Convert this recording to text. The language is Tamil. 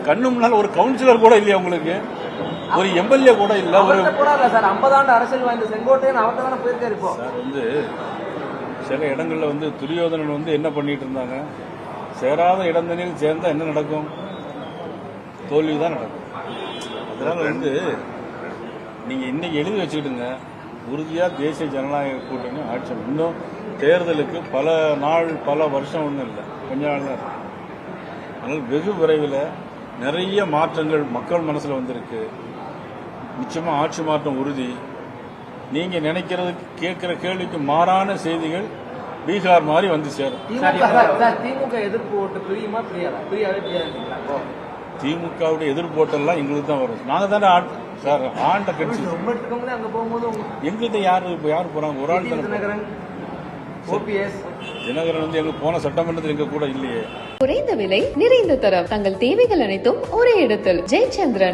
கண்ணு முன்னால ஒரு கவுன்சிலர் கூட இல்லையா உங்களுக்கு? ஒரு எம்எல்ஏ கூட இல்ல. ஒரு சார் 50 ஆண்டு அரசியல் வாய்ந்த செங்கோட்டையன் அவர்கிட்ட தானே போயிருக்காரு. இப்போ சார் சில இடங்கள்ல துரியோதனன் என்ன பண்ணிட்டு இருந்தாங்க, சேராத இடந்தனில் சேர்ந்தா என்ன நடக்கும்? தோல்விதான் நடக்கும். அதனால நீங்க இன்னைக்கு எழுதி வச்சுக்கிடுங்க, உறுதியா தேசிய ஜனநாயக கூட்டணி ஆட்சி. இன்னும் தேர்தலுக்கு பல நாள் பல வருஷம் ஒன்றும் இல்லை, கொஞ்ச நாள் தான் இருக்கு. அதனால் வெகு விரைவில் நிறைய மாற்றங்கள் மக்கள் மனசுல வந்திருக்கு. நிச்சயமா ஆட்சி மாற்றம் உறுதி. நீங்க நினைக்கிறதுக்கு கேட்கிற கேள்விக்கு மாறான செய்திகள் பீகார் மாதிரி வந்து சேரும். திமுக எதிர்ப்பு ஓட்டு பிரியுமா பிரியாவே திமுகவுடைய எதிர்ப்பு ஓட்டெல்லாம் எங்களுக்கு தான் வரும். நாங்க தானே சார் ஆண்ட கட்சி. அங்க போகும்போது எங்கள்கிட்ட யாரு போறாங்க? ஒரு ஆள் தினகரன் எங்க போன சட்டமன்றத்தில் எங்க கூட இல்லையே. குறைந்த விலை நிறைந்த தரம், தங்கள் தேவைகள் அனைத்தும் ஒரே இடத்தில். ஜெயச்சந்திரன்.